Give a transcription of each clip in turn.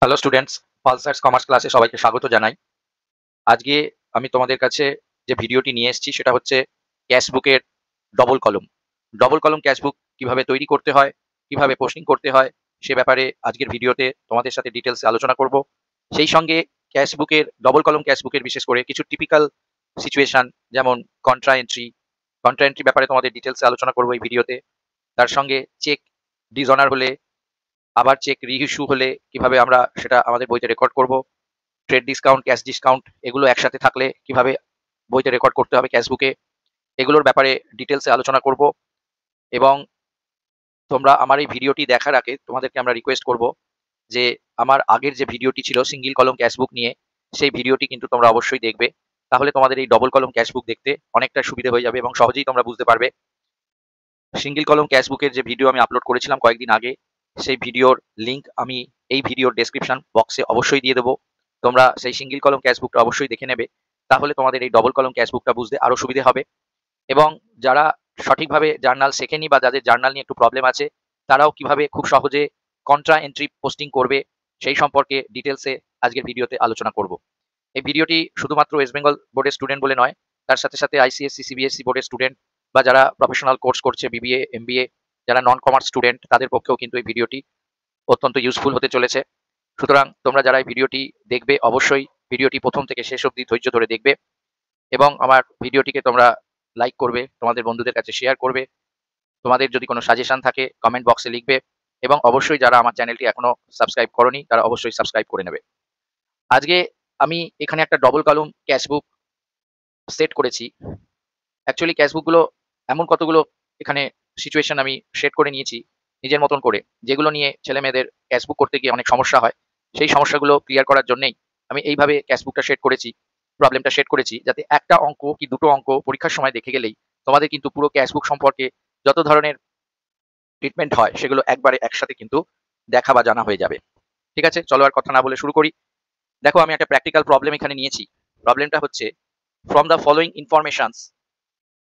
Hello students, পালসার্স commerce ক্লাসে সবাইকে স্বাগত জানাই। আজকে আমি তোমাদের কাছে যে ভিডিওটি নিয়ে এসেছি সেটা হচ্ছে ক্যাশবুকের ডবল কলম। ডবল কলম ক্যাশবুক কিভাবে তৈরি করতে হয়, কিভাবে পোস্টিং করতে হয় সে ব্যাপারে আজকের ভিডিওতে তোমাদের সাথে ডিটেলসে আলোচনা করব। সেই সঙ্গে ক্যাশবুকের ডবল কলম ক্যাশবুকের বিশেষ করে কিছু টিপিক্যাল সিচুয়েশন যেমন কন্ট্রা এন্ট্রি ব্যাপারে তোমাদের ডিটেলসে আলোচনা করব এই ভিডিওতে। তার সঙ্গে চেক ডিসঅনার হলে, আবার চেক রিইস্যু হলে কিভাবে আমরা সেটা আমাদের বইতে রেকর্ড করব, ট্রেড ডিসকাউন্ট, ক্যাশ ডিসকাউন্ট এগুলো একসাথে থাকলে কিভাবে বইতে রেকর্ড করতে হবে ক্যাশবুকে, এগুলোর ব্যাপারে ডিটেলসে আলোচনা করব। এবং তোমরা আমার এই ভিডিওটি দেখার আগে তোমাদেরকে আমরা রিকোয়েস্ট করব যে আমার আগের যে ভিডিওটি ছিল সিঙ্গেল কলম ক্যাশবুক নিয়ে, সেই ভিডিওটি কিন্তু তোমরা অবশ্যই দেখবে। তাহলে তোমাদের এই ডবল কলম ক্যাশবুক দেখতে অনেকটা সুবিধা হয়ে যাবে এবং সহজেই তোমরা বুঝতে পারবে। সিঙ্গেল কলম ক্যাশবুকের যে ভিডিও আমি আপলোড করেছিলাম কয়েকদিন আগে, সেই ভিডিওর লিঙ্ক আমি এই ভিডিওর ডেসক্রিপশন বক্সে অবশ্যই দিয়ে দেবো। তোমরা সেই সিঙ্গেল কলম ক্যাশবুকটা অবশ্যই দেখে নেবে, তাহলে তোমাদের এই ডবল কলম ক্যাশবুকটা বুঝতে আরো সুবিধে হবে। এবং যারা সঠিকভাবে জার্নাল শেখেনি বা যাদের জার্নাল নিয়ে একটু প্রবলেম আছে, তারাও কিভাবে খুব সহজে কন্ট্রা এন্ট্রি পোস্টিং করবে সেই সম্পর্কে ডিটেলসে আজকের ভিডিওতে আলোচনা করব। এই ভিডিওটি শুধুমাত্র ওয়েস্ট বেঙ্গল বোর্ডের স্টুডেন্ট বলে নয়, তার সাথে সাথে আইসিএসসি, সিবিএসসি বোর্ডের স্টুডেন্ট বা যারা প্রফেশনাল কোর্স করছে, বিবিএ, এমবিএ, যারা নন কমার্স স্টুডেন্ট, তাদের পক্ষেও কিন্তু এই ভিডিওটি অত্যন্ত ইউজফুল হতে চলেছে। সুতরাং তোমরা যারা এই ভিডিওটি দেখবে অবশ্যই ভিডিওটি প্রথম থেকে শেষ অবধি ধৈর্য ধরে দেখবে এবং আমার ভিডিওটিকে তোমরা লাইক করবে, তোমাদের বন্ধুদের কাছে শেয়ার করবে। তোমাদের যদি কোনো সাজেশন থাকে কমেন্ট বক্সে লিখবে এবং অবশ্যই যারা আমার চ্যানেলটি এখনো সাবস্ক্রাইব করোনি তারা অবশ্যই সাবস্ক্রাইব করে নেবে। আজকে আমি এখানে একটা ডবল কলম ক্যাশবুক সেট করেছি। অ্যাকচুয়ালি ক্যাশবুকগুলো এমন কতগুলো এখানে সিচুয়েশন আমি সেট করে নিয়েছি নিজের মতন করে, যেগুলো নিয়ে ছেলেমেয়েদের ক্যাশবুক করতে গিয়ে অনেক সমস্যা হয়। সেই সমস্যাগুলো ক্লিয়ার করার জন্যেই আমি এইভাবে ক্যাশবুকটা সেট করেছি, প্রবলেমটা সেট করেছি, যাতে একটা অঙ্ক কি দুটো অঙ্ক পরীক্ষার সময় দেখে গেলেই তোমাদের কিন্তু পুরো ক্যাশবুক সম্পর্কে যত ধরনের ট্রিটমেন্ট হয় সেগুলো একবারে একসাথে কিন্তু দেখা বা জানা হয়ে যাবে। ঠিক আছে, চলো আর কথা না বলে শুরু করি। দেখো, আমি একটা প্র্যাকটিক্যাল প্রবলেম এখানে নিয়েছি। প্রবলেমটা হচ্ছে, from the following informations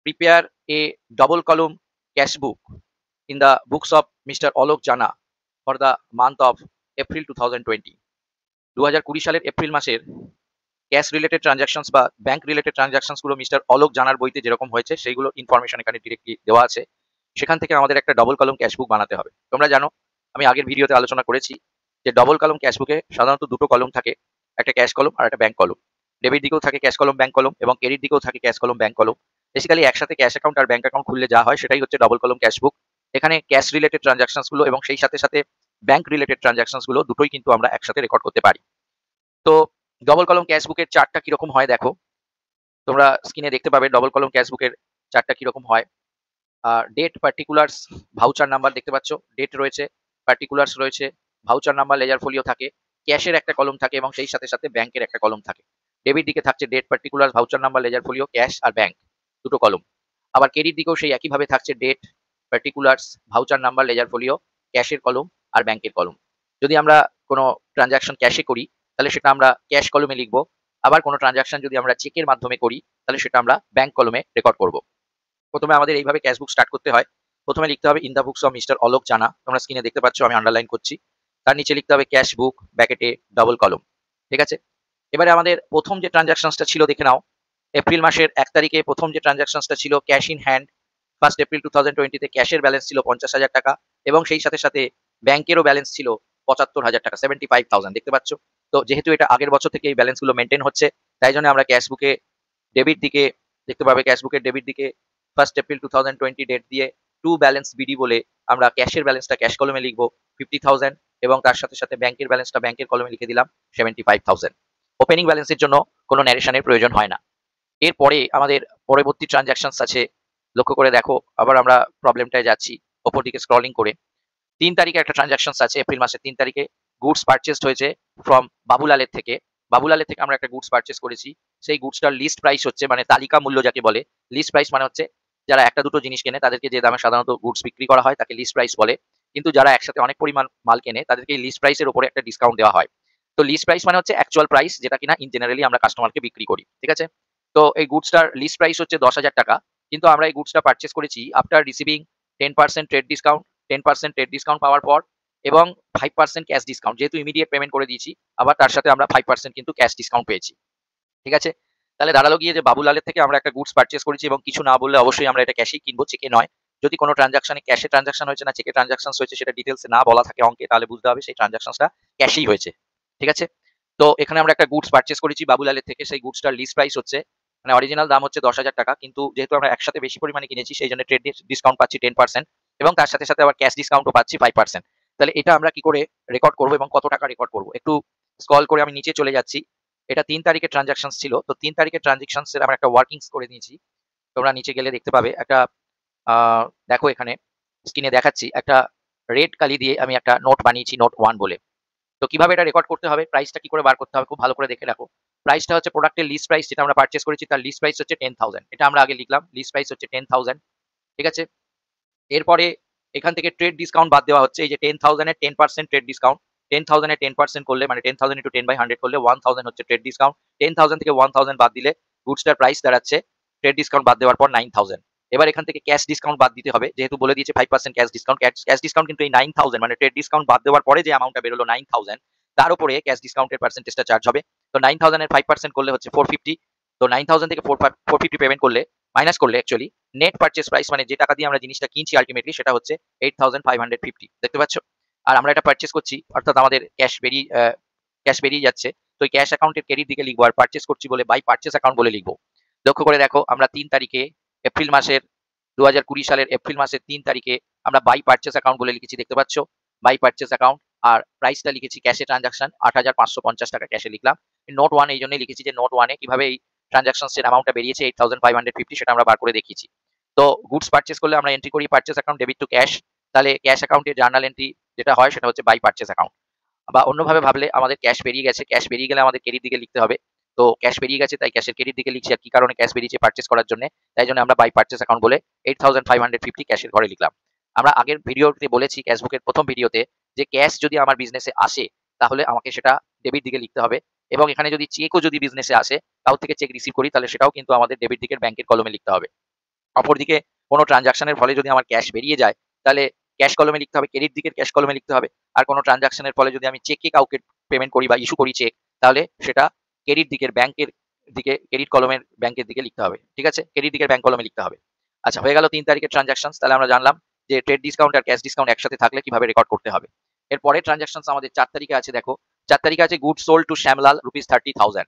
prepare a double column cash book in the books of Mr. Alok Jana for the month of April 2020. 2020 সালের এপ্রিল মাসের ক্যাশ রিলেটেড ট্রানজাকশনস বা ব্যাংক রিলেটেড ট্রানজাকশনস গুলো mister Alok জানার বইতে যেরকম হয়েছে সেইগুলো ইনফরমেশন এখানে ডিরেক্টলি দেওয়া আছে। সেখান থেকে আমাদের একটা ডবল কলম ক্যাশবুক বানাতে হবে। তোমরা জানো, আমি আগের ভিডিওতে আলোচনা করেছি যে ডবল কলম ক্যাশবুকে সাধারণত দুটো কলম থাকে, একটা ক্যাশ কলম আর একটা ব্যাংক কলম। ডেবিট দিকেও থাকে ক্যাশ কলম ব্যাংক কলম এবং ক্রেডিট দিকেও থাকে ক্যাশ কলম ব্যাংক কলম। বেসিক্যালি একসাথে ক্যাশ অ্যাকাউন্ট আর ব্যাংক অ্যাকাউন্ট খুললে যা হয় সেটাই হচ্ছে ডবল কলম ক্যাশবুক। এখানে ক্যাশ রিলেটেড ট্রানজাকশনস গুলো এবং সেই সাথে সাথে ব্যাংক রিলেটেড ট্রানজাকশনস গুলো দুটোই কিন্তু আমরা একসাথে রেকর্ড করতে পারি। তো ডবল কলম ক্যাশবুকের চার্টটা কিরকম হয় দেখো, তোমরা স্ক্রিনে দেখতে পাবে ডবল কলম ক্যাশবুকের চার্টটা কিরকম হয়। ডেট, পার্টিকুলার্স, ভাউচার নাম্বার দেখতে পাচ্ছ। ডেট রয়েছে, পার্টিকুলার্স রয়েছে, ভাউচার নাম্বার, লেজার ফোলিও থাকে, ক্যাশের একটা কলম থাকে এবং সেই সাথে সাথে ব্যাংকের একটা কলম থাকে। ডেবিট দিকে থাকছে date, particulars, voucher number, ledger folio, cash আর ব্যাংক, দুটো কলম। আবার ক্রেডিট দিকেও সেই একইভাবে থাকছে date, particulars, voucher number, ledger folio, ক্যাশের কলম আর ব্যাংকের কলম। যদি আমরা কোনো ট্রানজাকশন ক্যাশে করি তাহলে সেটা আমরা ক্যাশ কলমে লিখবো। আবার কোনো ট্রানজাকশন যদি আমরা চেকের মাধ্যমে করি তাহলে সেটা আমরা ব্যাংক কলমে রেকর্ড করবো। প্রথমে আমাদের এইভাবে ক্যাশবুক স্টার্ট করতে হয়। প্রথমে লিখতে হবে in the books of mister Alok জানা। তোমরা স্ক্রিনে দেখতে পাচ্ছ, আমি আন্ডারলাইন করছি। তার নিচে লিখতে হবে ক্যাশ বুক ব্র্যাকেটে ডবল কলম। ঠিক আছে, এবারে আমাদের প্রথম যে ট্রানজাকশনসটা ছিল দেখে নাও। এপ্রিল মাসের 1 তারিখে প্রথম যে ট্রানজাকশনসটা ছিল ক্যাশ ইন হ্যান্ড। 1 এপ্রিল 2020 তে ক্যাশের ব্যালেন্স ছিল 50,000 টাকা এবং সেই সাথে সাথে ব্যাংকেরও ব্যালেন্স ছিল 75,000 টাকা, 75,000 দেখতে পাচ্ছ। তো যেহেতু এটা আগের বছর থেকে এই ব্যালেন্সগুলো মেনটেন হচ্ছে, তাই জন্য আমরা ক্যাশবুকে ডেবিট দিকে দেখতে পাবে, ক্যাশবুকের ডেবিট দিকে 1 এপ্রিল 2020 ডেট দিয়ে টু ব্যালেন্স বিডি বলে আমরা ক্যাশের ব্যালেন্সটা ক্যাশ কলমে লিখবো 50,000 এবং তার সাথে সাথে ব্যাংকের ব্যালেন্সটা ব্যাংকের কলমে লিখে দিলাম 75,000। ওপেনিং ব্যালেন্সের জন্য কোনো ন্যারেশনের প্রয়োজন হয় না। এরপরে আমাদের পরবর্তী ট্রানজাকশনস আছে, লক্ষ্য করে দেখো। আবার আমরা প্রবলেমটায় যাচ্ছি ওপর দিকে স্ক্রলিং করে। 3 তারিখে একটা ট্রানজাকশনস আছে, এপ্রিল মাসের 3 তারিখে গুডস পারচেজড হয়েছে ফ্রম বাবুলালের থেকে। বাবুলালের থেকে আমরা একটা গুডস পারচেজ করেছি। সেই গুডসটার লিস্ট প্রাইস হচ্ছে, মানে তালিকা মূল্য যাকে বলে। লিস্ট প্রাইস মানে হচ্ছে যারা একটা দুটো জিনিস কেনে তাদেরকে যে দামে সাধারণত গুডস বিক্রি করা হয় তাকে লিস্ট প্রাইস বলে। কিন্তু যারা একসাথে অনেক পরিমাণ মাল কেনে তাদেরকে এই লিস্ট প্রাইসের উপরে একটা ডিসকাউন্ট দেওয়া হয়। তো লিস্ট প্রাইস মানে হচ্ছে অ্যাকচুয়াল প্রাইস, যেটা কিনা ইন জেনারেলি আমরা কাস্টমারকে বিক্রি করি। ঠিক আছে, তো এই গুডসটার লিস্ট প্রাইস হচ্ছে 10,000 টাকা, কিন্তু আমরা এই গুডসটা পারচেজ করেছি after receiving 10% trade discount. 10% trade discount পাওয়ার পর এবং 5% ক্যাশ ডিসকাউন্ট, যেহেতু ইমিডিয়েট পেমেন্ট করে দিয়েছি, আবার তার সাথে আমরা 5% কিন্তু ক্যাশ ডিসকাউন্ট পেয়েছি। ঠিক আছে? তাহলে দাঁড়ালো গিয়ে যে বাবুলালের থেকে আমরা একটা গুডস পারচেজ করেছি এবং কিছু না বললে অবশ্যই আমরা এটা ক্যাশেই কিনবো, চেকে নয়। যদি কোনো ট্রান্সাকশনে ক্যাশে ট্রান্সাকশন হয়েছে না চেকে ট্রান্সাকশন হয়েছে সেটা ডিটেইলসে না বলা থাকে অঙ্কে, তাহলে বুঝতে হবে সেই ট্রান্সাকশনটা ক্যাশেই হয়েছে। ঠিক আছে? তো এখানে আমরা একটা গুডস পারচেজ করেছি বাবুলালের থেকে, সেই গুডসটার লিস্ট প্রাইস হচ্ছে, মানে অরিজিনাল দাম হচ্ছে 10,000 টাকা, কিন্তু যেহেতু আমরা একসাথে বেশি পরিমাণে কিনেছি সেই জন্য ট্রেড ডিসকাউন্ট পাচ্ছি 10% এবং তার সাথে সাথে আবার ক্যাশ ডিসকাউন্টও পাচ্ছি 5%। তাহলে এটা আমরা কি করে রেকর্ড করবো এবং কত টাকা রেকর্ড করবো? একটু স্ক্রল করে আমি নিচে চলে যাচ্ছি। এটা 3 তারিখের ট্রানজাকশনস ছিল। তো 3 তারিখের ট্রানজাকশনস এর আমরা একটা ওয়ার্কিংস করে নিয়েছি। তোমরা নিচে গেলে দেখতে পাবে একটা আ দেখো এখানে স্ক্রিনে দেখাচ্ছি, একটা রেড কালি দিয়ে আমি একটা নোট বানিয়েছি, নোট 1 বলে। তো কিভাবে এটা রেকর্ড করতে হবে, প্রাইসটা কি করে বার করতে হবে খুব ভালো করে দেখে রাখো। প্রাইসটা হচ্ছে প্রোডাক্টের লিস্ট প্রাইস, যেটা আমরা পারচেজ করেছি তার লিস্ট প্রাইস হচ্ছে 10,000। এটা আমরা আগে লিখলাম, লিস্ট প্রাইস হচ্ছে 10,000। ঠিক আছে? এরপরে এখান থেকে ট্রেড ডিসকাউন্ট বাদ দেওয়া হচ্ছে। এই যে 10,000 এর 10% ট্রেড ডিসকাউন্ট। 10,000 এর 10% করলে মানে 10,000 × 10/100 করলে 1,000 হচ্ছে ট্রেড ডিসকাউন্ট। 10,000 থেকে 1,000 বাদ দিলে গুডসটার প্রাইস দাঁড়াচ্ছে ট্রেড ডিসকাউন্ট বাদ দেওয়ার পর 9,000। এবার এখান থেকে ক্যাশ ডিসকাউন্ট বাদ দিতে হবে। যেহেতু বলে দিয়েছে 5% ক্যাশ ডিসকাউন্ট। ক্যাশ ডিসকাউন্ট কিন্তু এই 9,000 মানে ট্রেড ডিসকাউন্ট বাদ দেওয়ার পরে যে অ্যামাউন্টটা বেরোলো 9,000, তার উপরে ক্যাশ ডিসকাউন্টের পার্সেন্টেজটা চার্জ হবে। তো 9,000 এর 5% করলে হচ্ছে 450। তো 9,000 থেকে 450 পেমেন্ট করলে, মাইনাস করলে অ্যাকচুয়ালি নেট পারচেজ প্রাইস মানে যে টাকা দিয়ে আমরা জিনিসটা কিনছি আলটিমেটলি সেটা হচ্ছে 8,550। দেখতে পাচ্ছ? আর আমরা এটা পারচেজ করছি অর্থাৎ আমাদের ক্যাশ বেরিয়ে যাচ্ছে। তো এই ক্যাশ অ্যাকাউন্টের ক্রেডিট দিকে লিখবো আর পারচেজ করছি বলে বাই পারচেজ অ্যাকাউন্ট বলে লিখবো। লক্ষ্য করে দেখো আমরা 3 তারিখে এপ্রিল মাসের 2020 সালের এপ্রিল মাসের 3 তারিখে আমরা বাই পারচেজ অ্যাকাউন্ট বলে লিখেছি, দেখতে পাচ্ছ? By purchase account. আর প্রাইসটা লিখেছি ক্যাশে ট্রানজাকশন 8,550 টাকা ক্যাশে লিখলাম। নোট 1 এই জন্যই লিখেছি যে নোট 1 এ কিভাবে এই ট্রানজাকশনস এর অ্যামাউন্টটা বেরিয়েছে 8,550 সেটা আমরা বার করে দেখিয়েছি। তো গুডস পারচেজ করলে আমরা এন্ট্রি করি purchase account debit to cash. তাহলে ক্যাশ অ্যাকাউন্টের জার্নাল এন্ট্রি যেটা হয় সেটা হচ্ছে বাই পারচেজ অ্যাকাউন্ট। বা অন্যভাবে ভাবলে আমাদের ক্যাশ বেরিয়ে গেছে, ক্যাশ বেরিয়ে গেলে আমাদের ক্রেডিট দিকে লিখতে হবে। তো ক্যাশ বেরিয়ে গেছে তাই ক্যাশের ক্রেডিট দিকে লিখছি। আর কি কারণে ক্যাশ বেরিয়েছে? পারচেজ করার জন্য। তাই জন্য আমরা বাই পারচেজ অ্যাকাউন্ট বলে 8,550 ক্যাশের ঘরে লিখলাম। আমরা আগের ভিডিওতে বলেছি, ক্যাশবুকের প্রথম ভিডিওতে, যে ক্যাশ যদি আমার বিজনেসে আসে তাহলে আমাকে সেটা ডেবিট দিকে লিখতে হবে এবং এখানে যদি চেকও যদি বিজনেসে আসে, কারো থেকে চেক রিসিভ করি তাহলে সেটাও কিন্তু আমাদের ডেবিট দিকের ব্যাংকের কলমে লিখতে হবে। অপরদিকে কোনো ট্রানজাকশনের ফলে যদি আমার ক্যাশ বেরিয়ে যায় তাহলে ক্যাশ কলমে লিখতে হবে, ক্রেডিট দিকের ক্যাশ কলমে লিখতে হবে। আর কোনো ট্রানজাকশনের ফলে যদি আমি চেকে কাউকে পেমেন্ট করি বা ইস্যু করি চেক, তাহলে সেটা ক্রেডিট দিকের ব্যাংকের দিকে, ক্রেডিট কলমের ব্যাংকের দিকে লিখতে হবে। ঠিক আছে? ক্রেডিট দিকের ব্যাংক কলমে লিখতে হবে। আচ্ছা, হয়ে গেল 3 তারিখের ট্রানজাকশনস। তাহলে আমরা জানলাম যে ট্রেড ডিসকাউন্ট আর ক্যাশ ডিসকাউন্ট একসাথে থাকলে কিভাবে রেকর্ড করতে হবে। এর পরের ট্রানজাকশনস আমাদের 4 তারিখে আছে। দেখো 4 তারিখে আছে গুড সোল্ড টু শ্যামলাল ₹30,000।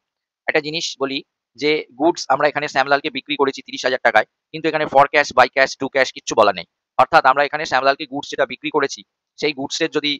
একটা জিনিস বলি যে গুডস আমরা এখানে শ্যামলালকে বিক্রি করেছি 30,000 টাকায়, কিন্তু এখানে for cash, by cash, to cash কিচ্ছু বলা নেই। অর্থাৎ আমরা এখানে শ্যামলালকে গুডস যেটা বিক্রি করেছি সেই গুডসের যদি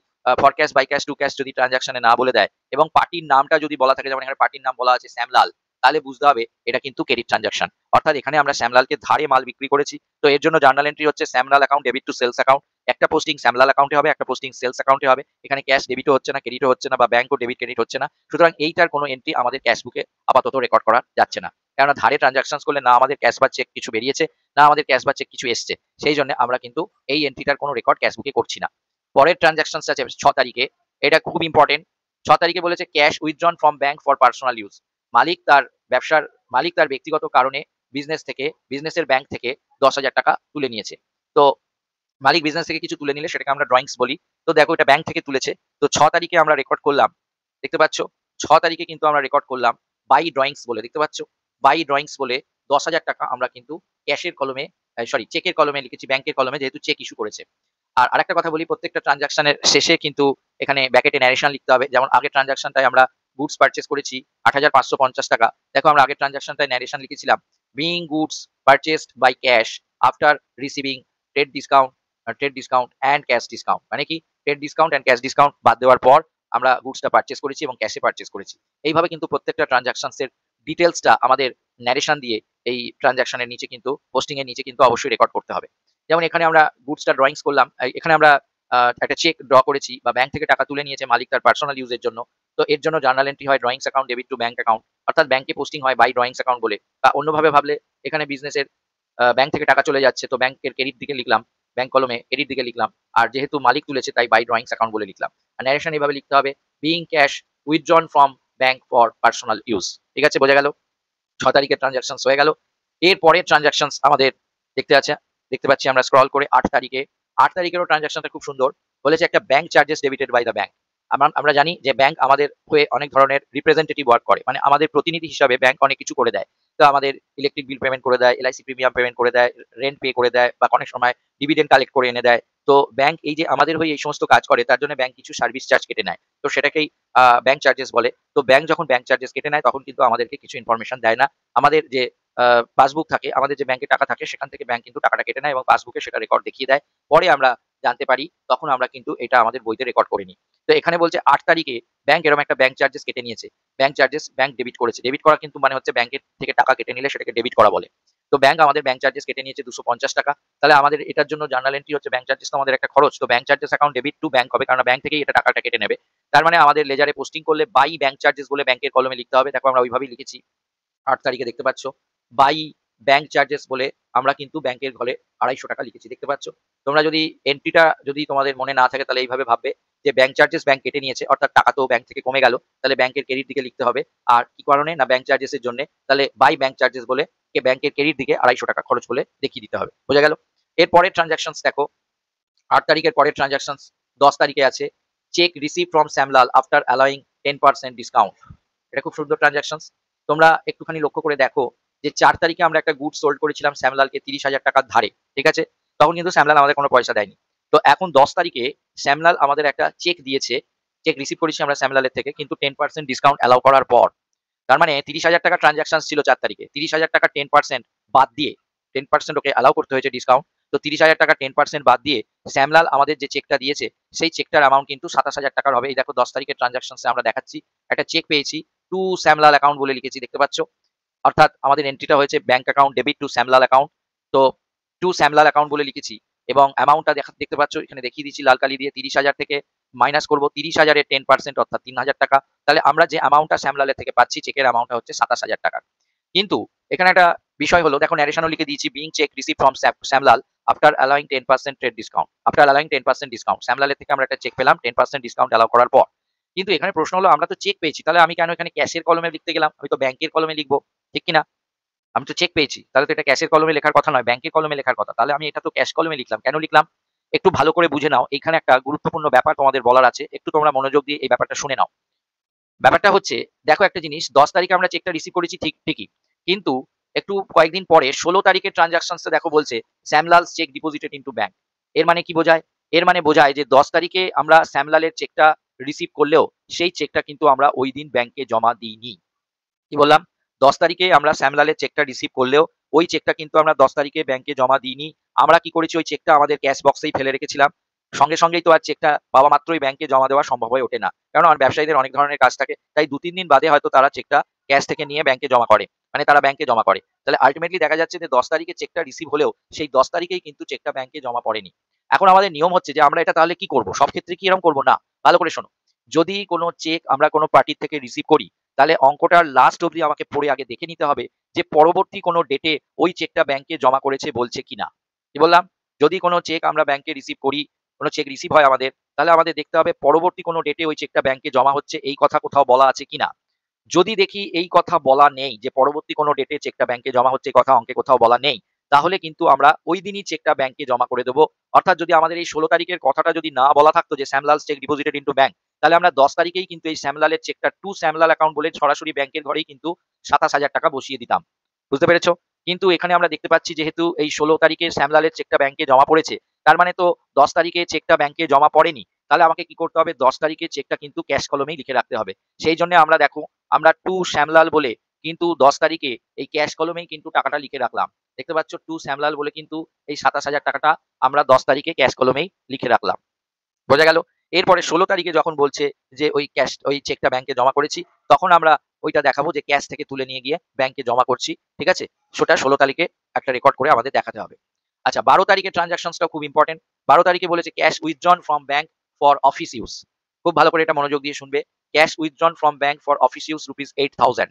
for cash, by cash, to cash যদি ট্রানজাকশনে না বলে দেয় এবং পার্টির নামটা যদি বলা থাকে, যেমন এখানে পার্টির নাম বলা আছে শ্যামলাল, তাহলে বুঝতে হবে এটা কিন্তু ক্রেডিট ট্রানজাকশন। অর্থাৎ এখানে আমরা শ্যামলালকে ধারে মাল বিক্রি করেছি। তো এর জন্য জার্নাল এন্ট্রি হচ্ছে Shyamlal account debit to sales account. একটা পোস্টিং শ্যামলাল অ্যাকাউন্টে হবে, একটা পোস্টিং সেলস অ্যাকাউন্টে হবে। এখানে ক্যাশ ডেবিটও হচ্ছে না, ক্রেডিটও হচ্ছে না, বা ব্যাংকও ডেবিট ক্রেডিট হচ্ছে না। সুতরাং এইটার কোনো এন্ট্রি আমাদের ক্যাশবুকে আপাতত রেকর্ড করা যাচ্ছে না। কেননা ধারে ট্রানজাকশন করলে না আমাদের ক্যাশ বা চেক কিছু বেরিয়েছে, না আমাদের ক্যাশ বা চেক কিছু এসছে। সেই জন্য আমরা কিন্তু এই এন্ট্রিটার কোনো রেকর্ড ক্যাশবুকে করছি না। পরের ট্রানজাকশন আছে 6 তারিখে। এটা খুব ইম্পর্টেন্ট। 6 তারিখে বলেছে cash withdrawn from bank for personal use. মালিক তার ব্যবসার মালিক তার ব্যক্তিগত কারণে বিজনেসের ব্যাংক থেকে 10,000 টাকা তুলে নিয়েছে। তো মালিক বিজনেস থেকে কিছু তুলে নিলে সেটাকে আমরা ড্রয়িংস বলি। তো দেখো এটা ব্যাংক থেকে তুলেছে। তো 6 তারিখে আমরা রেকর্ড করলাম, দেখতে পাচ্ছ? 6 তারিখে কিন্তু আমরা রেকর্ড করলাম বাই ড্রয়িংস বলে, দেখতে পাচ্ছ? বাই ড্রয়িংস বলে 10,000 টাকা আমরা কিন্তু ক্যাশের কলমে, চেকের কলমে লিখেছি, ব্যাংকের কলমে, যেহেতু চেক ইস্যু করেছে। আর আরেকটা কথা বলি, প্রত্যেকটা ট্রানজাকশনের শেষে কিন্তু এখানে ব্যাকেটে ন্যারেশন লিখতে হবে। যেমন আগের ট্রানজাকশনটায় আমরা গুডস পারচেজ করেছি 8,550 টাকা। দেখো আমরা আগের ট্রানজাকশনটায় ন্যারেশন লিখেছিলাম, being goods purchased by cash after receiving trade discount and cash discount. মানে কি? Trade discount and cash discount বাদ দেওয়ার পর আমরা গুডসটা পারচেজ করেছি এবং ক্যাশে পারচেজ করেছি। এইভাবে কিন্তু প্রত্যেকটা ট্রানজাকশনস এর ডিটেইলসটা আমাদের ন্যারেশন দিয়ে এই ট্রানজাকশনের নিচে কিন্তু, পোস্টিং এর নিচে কিন্তু অবশ্যই রেকর্ড করতে হবে। যেমন এখানে আমরা গুডসটা ড্রয়িংস করলাম, এখানে আমরা একটা চেক ড্র করেছি বা ব্যাংক থেকে টাকা তুলে নিয়েছে মালিক তার পার্সোনাল ইউজের জন্য। তো এর জন্য জার্নাল এন্ট্রি হয় drawings account debit to bank account, অর্থাৎ ব্যাংকে পোস্টিং হয় বাই ড্রয়িংস অ্যাকাউন্ট বলে। বা অন্যভাবে ভাবলে এখানে বিজনেসের ব্যাংক থেকে টাকা চলে যাচ্ছে, তো ব্যাংকের ক্রেডিট দিকে লিখলাম, ব্যাংক কলমে ক্রেডিট দিকে লিখলাম। আর যেহেতু মালিক তুলেছে তাই বাই ড্রয়িংস অ্যাকাউন্ট বলে লিখলাম। আর ন্যারেশন এইভাবে লিখতে হবে, being cash withdrawn from bank for personal use. ঠিক আছে? বোঝা গেল? 6 তারিখের ট্রানজাকশনস হয়ে গেল। এর পরের ট্রানজাকশনস আমাদের দেখতে পাচ্ছি আমরা স্ক্রল করে 8 তারিখে। 8 তারিখেরও ট্রানজাকশনটা খুব সুন্দর। বলেছে একটা bank charges debited by the bank. আমরা জানি যে ব্যাংক আমাদের হয়ে অনেক ধরনের রিপ্রেজেন্টেটিভ ওয়ার্ক করে, মানে আমাদের প্রতিনিধি হিসাবে ব্যাংক অনেক কিছু করে দেয়। তো আমাদের ইলেকট্রিক বিল পেমেন্ট করে দেয়, এলআইসি প্রিমিয়াম পেমেন্ট করে দেয়, রেন্ট পে করে দেয়, বা অনেক সময় ডিভিডেন্ড কালেক্ট করে এনে দেয়। তো ব্যাংক এই যে আমাদের হয়ে এই সমস্ত কাজ করে, তার জন্য ব্যাংক কিছু সার্ভিস চার্জ কেটে নেয়। তো সেটাকেই ব্যাংক চার্জেস বলে। তো ব্যাংক যখন ব্যাংক চার্জেস কেটে নেয় তখন কিন্তু আমাদেরকে কিছু ইনফরমেশন দেয় না। আমাদের যে পাসবুক থাকে, আমাদের যে ব্যাংকে টাকা থাকে, সেখান থেকে ব্যাংক কিন্তু টাকাটা কেটে নেয় এবং পাসবুকে সেটা রেকর্ড দেখিয়ে দেয়। পরে আমরা জানতে পারি, তখন আমরা কিন্তু এটা আমাদের বইতে রেকর্ড করে নিই। তো এখানে বলছে ৮ তারিখে ব্যাংক এরকম একটা ব্যাংক চার্জেস কেটে নিয়েছে। ব্যাংক চার্জেস ব্যাংক ডেবিট করেছে। ডেবিট করা কিন্তু মানে হচ্ছে ব্যাংকের থেকে টাকা কেটে নিলে সেটাকে ডেবিট করা বলে। তো ব্যাংক আমাদের ব্যাংক চার্জেস কেটে নিয়েছে ২৫০ টাকা। তাহলে আমাদের এটার জন্য জার্নাল এন্ট্রি হচ্ছে ব্যাংক চার্জেস তো আমাদের একটা খরচ। তো bank charges account debit to bank হবে, কারণ ব্যাংক থেকেই এটা টাকাটা কেটে নেবে। তার মানে আমাদের লেজারে পোস্টিং করলে বাই ব্যাংক চার্জেস বলে ব্যাংকের কলমে লিখতে হবে। দেখো আমরা ওইভাবেই লিখেছি। ৮ তারিখে দেখতে পাচ্ছ বাই ব্যাংক চার্জেস বলে আমরা কিন্তু ব্যাংকের ঘরে ২৫০ টাকা লিখেছি, দেখতে পাচ্ছ। তোমরা যদি এন্ট্রিটা যদি তোমাদের মনে না থাকে তাহলে এইভাবে ভাববে যে ব্যাংক চার্জেস ব্যাংক কেটে নিয়েছে, অর্থাৎ টাকা তো ব্যাংক থেকে কমে গেল, তাহলে ব্যাংকের ক্রেডিট দিকে লিখতে হবে। আর কি কারণে না, ব্যাংক চার্জেসের জন্য, তাহলে বাই ব্যাংক চার্জেস বলে ব্যাংকের ক্রেডিট দিকে ২৫০ টাকা খরচ বলে দেখিয়ে দিতে হবে। বোঝা গেল? এর পরের ট্রানজাকশনস দেখো, ৮ তারিখের পরের ট্রানজাকশনস ১০ তারিখে আছে cheque receive from Shyamlal after allowing 10% discount. এটা খুব সুন্দর ট্রানজাকশনস। তোমরা একটুখানি লক্ষ্য করে দেখো যে ৪ তারিখে আমরা একটা গুড সোল্ড করেছিলাম শ্যামলালকে ৩০,০০০ টাকার ধারে, ঠিক আছে? তখন কিন্তু শ্যামলাল আমাদের কোনো পয়সা দেয়নি। তো এখন ১০ তারিখে শ্যামলাল আমাদের একটা চেক দিয়েছে, চেক রিসিভ করেছি আমরা শ্যামলালের থেকে, কিন্তু 10% ডিসকাউন্ট অ্যালাউ করার পর। তার মানে ৩০,০০০ টাকা ট্রানজাকশন ছিল ৪ তারিখে। ৩০,০০০ টাকা 10% বাদ দিয়ে, 10% ওকে অ্যালাউ করতে হয়েছে ডিসকাউন্ট। তো ৩০,০০০ টাকা 10% বাদ দিয়ে শ্যামলাল আমাদের যে চেকটা দিয়েছে, সেই চেকটার অ্যামাউন্ট কিন্তু ২৭,০০০ টাকার হবে। এই দেখো ১০ তারিখের ট্রানজাকশনসে আমরা দেখাচ্ছি। একটা চেক পেয়েছি, টু শ্যামলাল অ্যাকাউন্ট বলে লিখেছি, দেখতে পাচ্ছ? অর্থাৎ আমাদের এন্ট্রিটা হয়েছে bank account debit two Shyamlal account. তো টু শ্যামলাল অ্যাকাউন্ট বলে লিখেছি এবং অ্যামাউন্টটা দেখতে পাচ্ছ এখানে দেখিয়ে দিচ্ছি লাল কালি দিয়ে। ৩০,০০০ থেকে মাইনাস করবো ৩০,০০০ এর 10% অর্থাৎ ৩,০০০ টাকা। তাহলে আমরা যে অ্যামাউন্টটা শ্যামলালের থেকে পাচ্ছি, চেকের অ্যামাউন্টটা হচ্ছে ২৭,০০০ টাকা। কিন্তু এখানে একটা বিষয় হলো, দেখো ন্যারেশনও লিখে দিয়েছি, being cheque receive from Shyamlal after allowing 10% trade discount. After allowing 10% discount, শ্যামলালের থেকে আমরা একটা চেক পেলাম 10% ডিসকাউন্ট অ্যালাউ করার পর। কিন্তু এখানে প্রশ্ন হলো, আমরা তো চেক পেয়েছি, তাহলে আমি কেন এখানে ক্যাশের কলমে লিখতে গেলাম? আমি তো ব্যাংকের কলমে লিখবো, ঠিক কিনা? আমি তো চেক পেয়েছি, তাহলে তো এটা ক্যাশের কলমে লেখার কথা নয়, ব্যাংকের কলমে লেখার কথা। তাহলে আমি এটা তো ক্যাশ কলমে লিখলাম, কেন লিখলাম? একটু ভালো করে বুঝে নাও, এখানে একটা গুরুত্বপূর্ণ ব্যাপার তোমাদের বলার আছে, একটু তোমরা মনোযোগ দিয়ে এই ব্যাপারটা শুনে নাও। ব্যাপারটা হচ্ছে, দেখো একটা জিনিস, ১০ তারিখে আমরা চেকটা রিসিভ করেছি ঠিকই, কিন্তু একটু কয়েকদিন পরে ১৬ তারিখের ট্রানজাকশনসে দেখো বলছে শ্যামলালস চেক ডিপোজিটেড ইনটু ব্যাংক। এর মানে কি বোঝায়? এর মানে বোঝায় যে ১০ তারিখে আমরা শ্যামলালের চেকটা রিসিভ করলেও সেই চেকটা কিন্তু আমরা ওই দিন ব্যাংকে জমা দিইনি। কি বললাম? ১০ তারিখে আমরা শ্যামলালের চেকটা রিসিভ করলেও ওই চেকটা কিন্তু আমরা ১০ তারিখে ব্যাংকে জমা দিইনি। আমরা কি করেছি, ওই চেকটা আমাদের ক্যাশ বক্সেই ফেলে রেখেছিলাম। সঙ্গে সঙ্গেই তো আর চেকটা পাওয়া মাত্রই ব্যাংকে জমা দেওয়া সম্ভব হয়ে ওঠে না। কারণ আমার ব্যবসায়ীদের অনেক ধরনের কাজ থাকে। তাই ২-৩ দিন বাদে হয়তো তারা চেকটা ক্যাশ থেকে নিয়ে ব্যাংকে জমা করে। মানে তারা ব্যাংকে জমা করে। তাহলে আল্টিমেটলি দেখা যাচ্ছে যে ১০ তারিখে চেকটা রিসিভ হলেও সেই ১০ তারিখেই কিন্তু চেকটা ব্যাংকে জমা পড়েনি। এখন আমাদের নিয়ম হচ্ছে যে আমরা এটা তাহলে কি করব? সব ক্ষেত্রে কি এরকম করব? না। ভালো করে শোনো। যদি কোনো চেক আমরা কোনো পার্টির থেকে রিসিভ করি, তাহলে অঙ্কটার লাস্ট অবধি আমাকে পড়ে আগে দেখে নিতে হবে যে পরবর্তী কোনো ডেটে ওই চেকটা ব্যাংকে জমা করেছে বলছে কিনা। কি বললাম? যদি কোনো চেক আমরা ব্যাংকে রিসিভ করি, কোনো চেক রিসিভ হয় আমাদের, তাহলে আমাদের দেখতে হবে পরবর্তী কোনো ডেটে ওই চেকটা ব্যাংকে জমা হচ্ছে, এই কথা কোথাও বলা আছে কিনা। যদি দেখি এই কথা বলা নেই যে পরবর্তী কোনো ডেটে চেকটা ব্যাংকে জমা হচ্ছে, এই কথা অঙ্কে কোথাও বলা নেই, তাহলে কিন্তু আমরা ওই দিনই চেকটা ব্যাংকে জমা করে দেবো। অর্থাৎ যদি আমাদের এই ১৬ তারিখের কথাটা যদি না বলা থাকতো যে Shyamlal cheque deposited into bank, তাহলে আমরা ১০ তারিখেই কিন্তু এই শ্যামলালের চেকটা টু শ্যামলাল অ্যাকাউন্ট বলে সরাসরি ব্যাংকের ঘরেই কিন্তু ২৭,০০০ টাকা বসিয়ে দিতাম। বুঝতে পেরেছো? কিন্তু এখানে আমরা দেখতে পাচ্ছি যেহেতু এই ১৬ তারিখে শ্যামলালের চেকটা ব্যাংকে জমা পড়েছে, তার মানে তো ১০ তারিখে চেকটা ব্যাংকে জমা পড়েনি। তাহলে আমাকে কি করতে হবে? ১০ তারিখে চেকটা কিন্তু ক্যাশ কলমেই লিখে রাখতে হবে। সেই জন্য আমরা দেখো, আমরা টু শ্যামলাল বলে কিন্তু ১০ তারিখে এই ক্যাশ কলমেই কিন্তু টাকাটা লিখে রাখলাম। দেখতে পাচ্ছ, টু শ্যামলাল বলে কিন্তু এই ২৭,০০০ টাকাটা আমরা ১০ তারিখে ক্যাশ কলমেই লিখে রাখলাম। বোঝা গেল? এরপরে ১৬ তারিখে যখন বলছে যে ওই চেকটা ব্যাংকে জমা করেছি, তখন আমরা ওইটা দেখাবো যে ক্যাশ থেকে তুলে নিয়ে গিয়ে ব্যাংকে জমা করছি। ঠিক আছে? সেটা ১৬ তারিখে একটা রেকর্ড করে আমাদের দেখাতে হবে। আচ্ছা, ১২ তারিখের ট্রানজাকশনসটাও খুব ইম্পর্টেন্ট। ১২ তারিখে বলেছে cash withdrawn from bank for office use. খুব ভালো করে এটা মনোযোগ দিয়ে শুনবে। Cash withdrawn from bank for office use ₹8,000।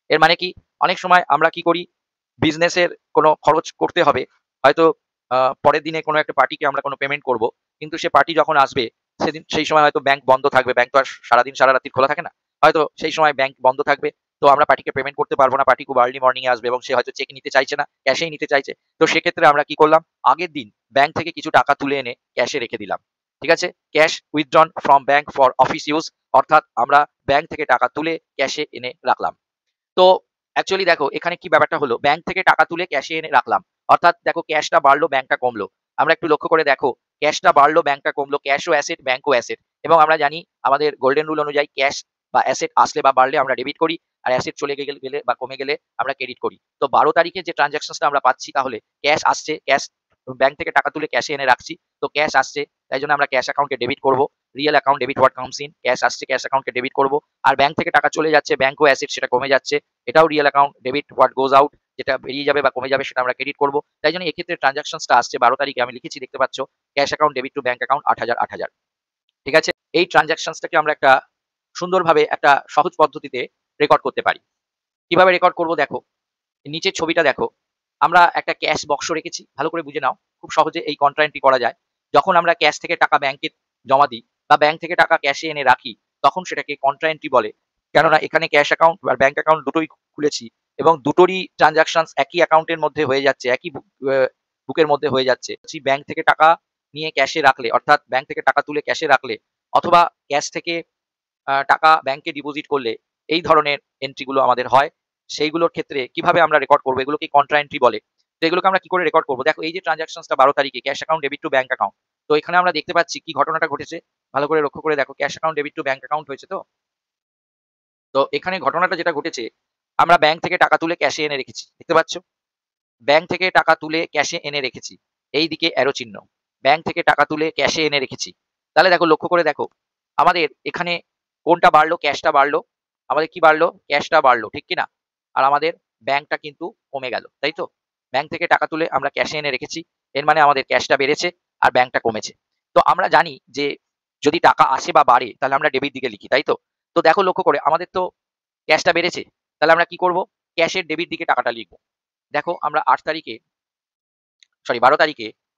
এর মানে কি? অনেক সময় আমরা কি করি? বিজনেসের কোনো খরচ করতে হবে। হয়তো পরের দিনে কোনো একটা পার্টিকে আমরা কোনো পেমেন্ট করব। কিন্তু সে পার্টি যখন আসবে সেই সময় হয়তো ব্যাংক বন্ধ থাকবে। ব্যাংক তো আর সারাদিন সারারাত্রি খোলা থাকে না। হয়তো সেই সময় ব্যাংক বন্ধ থাকবে। তো আমরা পার্টিকে পেমেন্ট করতে পারবো না। পার্টি খুব আর্লি মর্নিং এ আসবে এবং সে হয়তো চেক নিতে চাইছে না, ক্যাশেই নিতে চাইছে। তো সেক্ষেত্রে আমরা কি করলাম? আগের দিন ব্যাংক থেকে কিছু টাকা তুলে এনে ক্যাশে রেখে দিলাম। ঠিক আছে? Cash withdrawn from bank for office use, অর্থাৎ আমরা ব্যাংক থেকে টাকা তুলে ক্যাশে এনে রাখলাম। তো অ্যাকচুয়ালি দেখো এখানে কি ব্যাপারটা হলো, ব্যাংক থেকে টাকা তুলে ক্যাশে এনে রাখলাম, অর্থাৎ দেখো ক্যাশটা বাড়লো ব্যাংকটা কমলো। আমরা একটু লক্ষ্য করে দেখো, ক্যাশটা বাড়লো ব্যাংকটা কমলো, ক্যাশও অ্যাসেট ব্যাংকও অ্যাসেট। এবং আমরা জানি আমাদের গোল্ডেন রুল অনুযায়ী ক্যাশ বা অ্যাসেট আসলে বা বাড়লে আমরা ডেবিট করি, আর অ্যাসেট চলে গেলে বা কমে গেলে আমরা ক্রেডিট করি। তো 12 তারিখে যে ট্রানজাকশনসটা আমরা পাচ্ছি, তাহলে ক্যাশ আসছে, ক্যাশ ব্যাংক থেকে টাকা তুলে ক্যাশে এনে রাখছি, তো ক্যাশ আসছে, তাই জন্য আমরা ক্যাশ অ্যাকাউন্টকে ডেবিট করব। Real account debit what comes in, cash আসছে ক্যাশ অ্যাকাউন্টকে ডেবিট করব। আর ব্যাংক থেকে টাকা চলে যাচ্ছে, ব্যাংকও অ্যাসেট, সেটা কমে যাচ্ছে, এটাও real account debit what goes out, যেটা বেরিয়ে যাবে বা কমে যাবে সেটা আমরা ক্রেডিট করব। তাই জন্য এক্ষেত্রে ট্রানজাকশনসটা আসছে 12 তারিখে, আমি লিখেছি দেখতে পাচ্ছ, cash account debit to bank account 8,000 8,000। ঠিক আছে? এই ট্রানজাকশনসটাকে আমরা একটা সুন্দরভাবে একটা সহজ পদ্ধতিতে রেকর্ড করতে পারি। কিভাবে রেকর্ড করব দেখো, নিচের ছবিটা দেখো, আমরা একটা ক্যাশ বক্স রেখেছি, ভালো করে বুঝে নাও, খুব সহজে এই কন্ট্রা এন্ট্রি করা যায়। যখন আমরা ক্যাশ থেকে টাকা ব্যাংকে জমা দিই বা ব্যাংক থেকে টাকা ক্যাশে এনে রাখি, তখন সেটাকে কন্ট্রা এন্ট্রি বলে। কেননা এখানে ক্যাশ অ্যাকাউন্ট আর ব্যাংক অ্যাকাউন্ট দুটোই খুলেছি এবং দুটোরই ট্রানজাকশনস একই অ্যাকাউন্টের মধ্যে হয়ে যাচ্ছে, একই বুকের মধ্যে হয়ে যাচ্ছে। ব্যাংক থেকে টাকা নিয়ে ক্যাশে রাখলে, অর্থাৎ ব্যাংক থেকে টাকা তুলে ক্যাশে রাখলে, অথবা ক্যাশ থেকে টাকা ব্যাংকে ডিপোজিট করলে এই ধরনের এন্ট্রিগুলো আমাদের হয়। সেইগুলোর ক্ষেত্রে কিভাবে আমরা রেকর্ড করবো, এগুলোকে কন্ট্রা এন্ট্রি বলে। তো এগুলোকে আমরা কি করে রেকর্ড করবো, দেখো এই যে ট্রানজাকশনসটা 12 তারিখে cash account debit to bank account, তো এখানে আমরা দেখতে পাচ্ছি কি ঘটনাটা ঘটেছে, ভালো করে লক্ষ্য করে দেখো, cash account debit to bank account হয়েছে। তো তো এখানে ঘটনাটা যেটা ঘটেছে, আমরা ব্যাংক থেকে টাকা তুলে ক্যাশে এনে রেখেছি, দেখতে পাচ্ছ, ব্যাংক থেকে টাকা তুলে ক্যাশে এনে রেখেছি, এই দিকে অ্যারো চিহ্ন, ব্যাংক থেকে টাকা তুলে ক্যাশে এনে রেখেছি। তাহলে দেখো লক্ষ্য করে দেখো, আমাদের এখানে কোনটা বাড়লো, ক্যাশটা বাড়লো, আমাদের কি বাড়লো, ক্যাশটা বাড়লো, ঠিক কিনা? আর আমাদের ব্যাংকটা কিন্তু কমে গেল, তাই তো? ব্যাংক থেকে টাকা তুলে আমরা ক্যাশে এনে রেখেছি, এর মানে আমাদের ক্যাশটা বেড়েছে আর ব্যাংকটা কমেছে। তো আমরা জানি যে যদি টাকা আসে বা বাড়ে তাহলে আমরা ডেবিট দিকে লিখি, তাই তো? তো দেখো লক্ষ্য করে, আমাদের তো ক্যাশটা বেড়েছে, তাহলে আমরা কি করব, ক্যাশের ডেবিট দিকে টাকাটা লিখবো। দেখো আমরা 12 তারিখে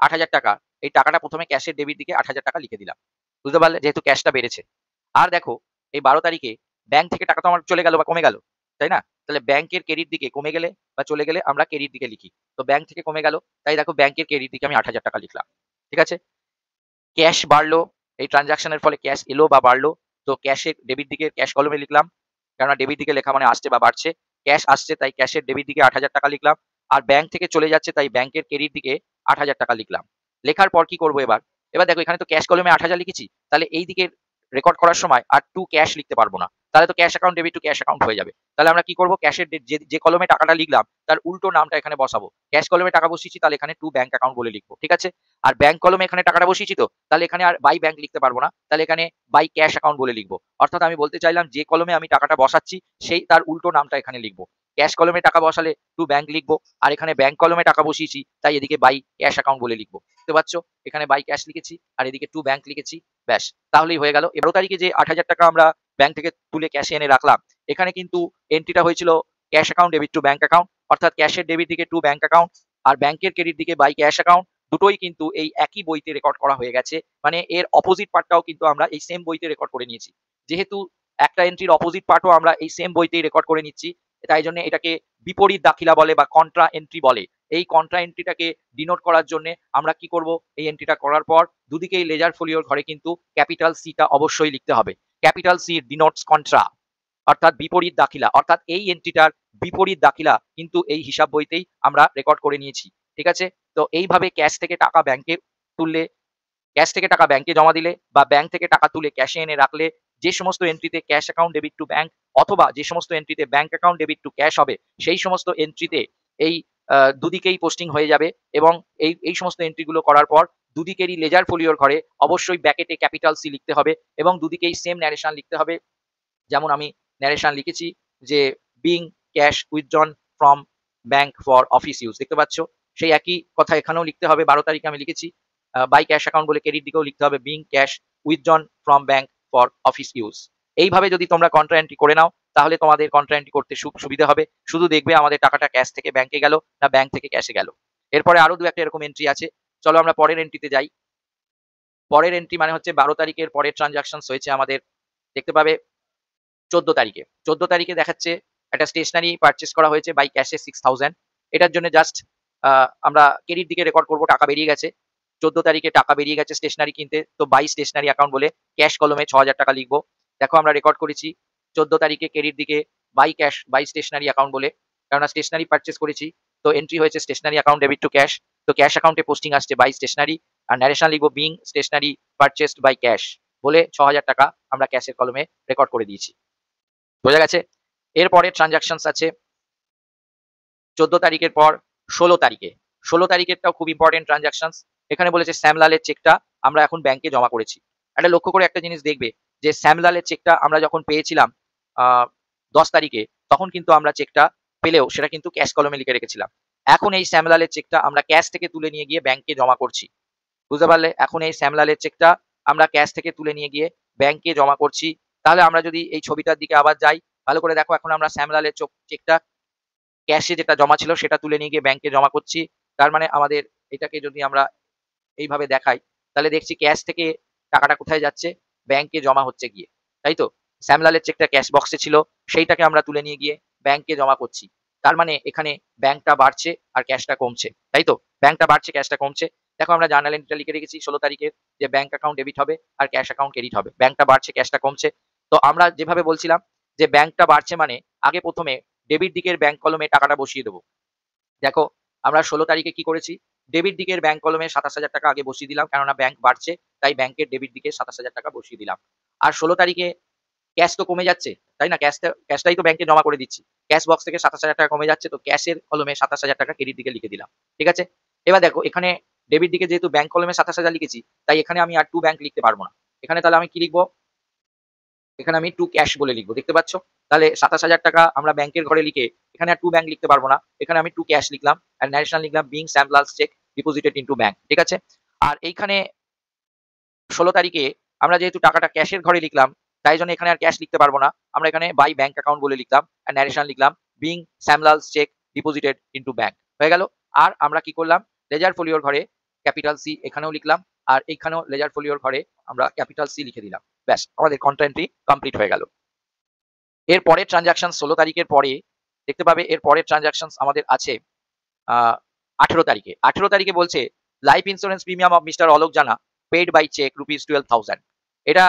8,000 টাকা, এই টাকাটা প্রথমে ক্যাশের ডেবিট দিকে 8,000 টাকা লিখে দিলাম, বুঝতে পারলে, যেহেতু ক্যাশটা বেড়েছে। আর দেখো এই 12 তারিখে ব্যাংক থেকে টাকা তো আমার চলে গেল বা কমে গেল, তাই না? তাহলে ব্যাংকের ক্রেডিট দিকে কমে গেলে বা চলে গেলে আমরা ক্রেডিট দিকে লিখি। তো ব্যাংক থেকে কমে গেল, তাই দেখো ব্যাংকের ক্রেডিট দিকে আমি 8,000 টাকা লিখলাম। ঠিক আছে? ক্যাশ বাড়লো, এই ট্রানজাকশনের ফলে ক্যাশ এলো বা বাড়লো, তো ক্যাশের ডেবিট দিকে ক্যাশ কলমে লিখলাম, কেননা ডেবিট দিকে লেখা মানে আসছে বা বাড়ছে। ক্যাশ আসছে তাই ক্যাশের ডেবিট দিকে 8,000 টাকা লিখলাম। আর ব্যাংক থেকে চলে যাচ্ছে তাই ব্যাংকের ক্রেডিট দিকে 8,000 টাকা লিখলাম। লেখার পর কি করব এবার? এবার দেখো এখানে তো ক্যাশ কলমে 8,000 লিখেছি। তাহলে এই দিকে রেকর্ড করার সময় আর টু ক্যাশ লিখতে পারবো না। তাহলে তো cash account debit to cash account হয়ে যাবে। তাহলে আমরা কি করব? ক্যাশের যে কলমে টাকাটা লিখলাম তার উল্টো নামটা এখানে বসাবো। ক্যাশ কলমে টাকা বসিয়েছি, তাহলে এখানে টু ব্যাংক অ্যাকাউন্ট বলে লিখবো। ঠিক আছে? আর ব্যাংক কলমে এখানে টাকাটা বসিয়েছি, তো তাহলে এখানে আর বাই ব্যাংক লিখতে পারবো না, তাহলে এখানে বাই ক্যাশ অ্যাকাউন্ট বলে লিখবো। অর্থাৎ আমি বলতে চাইলাম, যে কলমে আমি টাকাটা বসাচ্ছি সেই তার উল্টো নামটা এখানে লিখবো। ক্যাশ কলমে টাকা বসালে টু ব্যাংক লিখবো, আর এখানে ব্যাংক কলমে টাকা বসিয়েছি তাই এদিকে বাই ক্যাশ অ্যাকাউন্ট বলে লিখবো। বুঝতে পারছো? এখানে বাই ক্যাশ লিখেছি আর এদিকে টু ব্যাংক লিখেছি, ব্যাস, তাহলেই হয়ে গেল। 12 তারিখে যে 8,000 টাকা আমরা ব্যাংক থেকে তুলে ক্যাশে এনে রাখলাম, এখানে কিন্তু এন্ট্রিটা হয়েছিল cash account debit to bank account, অর্থাৎ ক্যাশের ডেবিট দিকে টু ব্যাংক অ্যাকাউন্ট আর ব্যাংকের ক্রেডিট দিকে বাই ক্যাশ অ্যাকাউন্ট, দুটোই কিন্তু এই একই বইতে রেকর্ড করা হয়ে গেছে। মানে এর অপোজিট পার্টটাও কিন্তু আমরা এই সেম বইতে রেকর্ড করে নিয়েছি। যেহেতু একটা এন্ট্রির অপোজিট পার্টও আমরা এই সেম বইতেই রেকর্ড করে নিচ্ছি, তাই জন্য এটাকে বিপরীত দাখিলা বলে বা কন্ট্রা এন্ট্রি বলে। এই কন্ট্রা এন্ট্রিটাকে ডিনোট করার জন্য আমরা কি করব, এই এন্ট্রিটা করার পর দুদিকেই লেজার ফোলিওর ঘরে কিন্তু ক্যাপিটাল সিটা অবশ্যই লিখতে হবে। ক্যাপিটাল সি ডিনোটস কন্ট্রা, অর্থাৎ বিপরীত দাখিলা, অর্থাৎ এই এন্ট্রিটার বিপরীত দাখিলা কিন্তু এই হিসাব বইতেই আমরা রেকর্ড করে নিয়েছি। ঠিক আছে? তো এইভাবে ক্যাশ থেকে টাকা ব্যাংকে তুললে, ক্যাশ থেকে টাকা ব্যাংকে জমা দিলে বা ব্যাংক থেকে টাকা তুলে ক্যাশে এনে রাখলে, যে সমস্ত এন্ট্রিতে cash account debit to bank অথবা যে সমস্ত এন্ট্রিতে bank account debit to cash হবে, সেই সমস্ত এন্ট্রিতে এই দুদিকেই পোস্টিং হয়ে যাবে। এবং এই সমস্ত এন্ট্রিগুলো করার পর দুদিকেরই লেজার ফোলিওর ঘরে অবশ্যই ব্র্যাকেটে ক্যাপিটাল সি লিখতে হবে এবং দুদিকেই সেম ন্যারেশন লিখতে হবে। যেমন আমি ন্যারেশন লিখেছি যে being cash withdrawn from bank for office use, দেখতে পাচ্ছ, সেই একই কথা এখানেও লিখতে হবে। 12 তারিখে আমি লিখেছি বাই ক্যাশ অ্যাকাউন্ট বলে ক্রেডিট দিকেও লিখতে হবে being cash withdrawn from bank for office use. এইভাবে যদি তোমরা কন্ট্রা এন্ট্রি করে নাও, তাহলে তোমাদের কন্ট্রা এন্ট্রি করতে সুবিধা হবে। শুধু দেখবে আমাদের টাকাটা ক্যাশ থেকে ব্যাংকে গেল না ব্যাংক থেকে ক্যাশে গেল। এরপরে আরো দু একটা এরকম এন্ট্রি আছে, চলো আমরা পরের এন্ট্রিতে যাই। পরের এন্ট্রি মানে হচ্ছে 12 তারিখের পরের ট্রানজাকশন হয়েছে আমাদের, দেখতে পাবে 14 তারিখে। 14 তারিখে দেখাচ্ছে একটা স্টেশনারি পারচেস করা হয়েছে বাই ক্যাশে 6,000। এটার জন্য জাস্ট আমরা ক্রেডিট দিকে রেকর্ড করব, টাকা বেরিয়ে গেছে। 14 তারিখে টাকা বেরিয়ে গেছে স্টেশনারি কিনতে, তো বাই স্টেশনারি অ্যাকাউন্ট বলে ক্যাশ কলমে 6000 টাকা লিখবো। দেখো আমরা রেকর্ড করেছি 14 তারিখে ক্রেডিট দিকে by cash by stationery account বলে, কেননা স্টেশনারি পারচেস করেছি, তো এন্ট্রি হয়েছে stationery account debit to cash, তো ক্যাশ অ্যাকাউন্টে পোস্টিং আসছে বাই স্টেশনারি, আর ন্যারেশন লিখবো being stationery purchased by cash বলে 6000 টাকা আমরা ক্যাশের কলমে রেকর্ড করে দিয়েছি। বোঝা গেছে? এরপরে ট্রানজাকশনস আছে 14 তারিখের পর 16 তারিখে। 16 তারিখেরটাও খুব ইম্পর্টেন্ট ট্রানজাকশনস। এখানে বলেছে শ্যামলালের চেকটা আমরা এখন ব্যাংকে জমা করেছি। একটা লক্ষ্য করে একটা জিনিস দেখবে যে শ্যামলালের চেকটা আমরা যখন পেয়েছিলাম 10 তারিখে, তখন কিন্তু আমরা চেকটা পেলেও সেটা কিন্তু ক্যাশ কলমে লিখে রেখেছিলাম। এখন এই শ্যামলালের চেকটা আমরা ক্যাশ থেকে তুলে নিয়ে গিয়ে ব্যাংকে জমা করছি। বুঝতে পারলে? এখন এই শ্যামলালের চেকটা আমরা ক্যাশ থেকে তুলে নিয়ে গিয়ে ব্যাংকে জমা করছি। তাহলে আমরা যদি এই ছবিটার দিকে আবার যাই, ভালো করে দেখো, এখন আমরা শ্যামলালের চেকটা ক্যাশে যেটা জমা ছিল সেটা তুলে নিয়ে গিয়ে ব্যাংকে জমা করছি। তার মানে আমাদের এটাকে যদি আমরা এইভাবে দেখাই, তাহলে দেখছি ক্যাশ থেকে টাকাটা কোথায় যাচ্ছে? ব্যাংকে জমা হচ্ছে গিয়ে। তাই তো? শ্যামলালের চেকটা ক্যাশ বক্সে ছিল, সেইটাকে আমরা তুলে নিয়ে গিয়ে ব্যাংকে জমা করছি। তার মানে এখানে ব্যাংকটা বাড়ছে আর ক্যাশটা কমছে। তাই তো? ব্যাংকটা বাড়ছে, ক্যাশটা কমছে। দেখো আমরা জার্নাল এন্ট্রিটা লিখে রেখেছি 16 তারিখের, যে ব্যাংক অ্যাকাউন্ট ডেবিট হবে আর ক্যাশ অ্যাকাউন্ট ক্রেডিট হবে। ব্যাংকটা বাড়ছে, ক্যাশটা কমছে। তো আমরা যেভাবে বলছিলাম যে ব্যাংকটা বাড়ছে মানে আগে প্রথমে ডেবিট দিকের ব্যাংক কলমে টাকাটা বসিয়ে দেবো। দেখো আমরা 16 তারিখে কি করেছি? ডেবিট দিকের ব্যাংক কলমে 27,000 টাকা আগে বসিয়ে দিলাম, কেননা ব্যাংক বাড়ছে, তাই ব্যাংকের ডেবিট দিকে 27,000 টাকা বসিয়ে দিলাম। আর 16 তারিখে ক্যাশ তো কমে যাচ্ছে, তাই না? ক্যাশটাই তো ব্যাংকে জমা করে দিচ্ছি। ক্যাশ বক্স থেকে 27,000 টাকা কমে যাচ্ছে, তো ক্যাশের কলমে 27,000 টাকা ক্রেডিট দিকে লিখে দিলাম। ঠিক আছে? এবার দেখো এখানে ডেবিট দিকে যেহেতু ব্যাংক কলমে 27,000 লিখেছি, তাই এখানে আমি আর টু ব্যাংক লিখতে পারবো না। এখানে তাহলে আমি কি লিখবো? এখানে আমি টু ক্যাশ বলে লিখবো। দেখতে পাচ্ছ? তাহলে 27,000 টাকা আমরা ব্যাংকের ঘরে লিখে এখানে আর টু ব্যাংক লিখতে পারবো না। এখানে আমি টু ক্যাশ লিখলাম আর ন্যারেশন লিখলাম being Shyamlal's cheque deposited into bank. ঠিক আছে? আর এইখানে 16 তারিখে আমরা যেহেতু টাকাটা ক্যাশের ঘরে লিখলাম, তাই জন্য এখানে আর ক্যাশ লিখতে পারবো না। আমরা এখানে বাই ব্যাংক অ্যাকাউন্ট বলে লিখলাম আর ন্যারেশন লিখলাম being Shyamlal's cheque deposited into bank. হয়ে গেল? আর আমরা কি করলাম? লেজার ফোলিওর ঘরে ক্যাপিটাল সি এখানেও লিখলাম আর এইখানেও লেজার ফোলিওর ঘরে আমরা ক্যাপিটাল সি লিখে দিলাম। ব্যাস, আমাদের কন্টেন্টটি কমপ্লিট হয়ে গেল। এর পরের ট্রানজাকশন 16 তারিখের পরে দেখতে পাবে, এর পরের ট্রানজাকশন আমাদের আছে 18 তারিখে। 18 তারিখে বলছে life insurance premium of mister Alok জানা পেড বাই চেক ₹12,000। এটা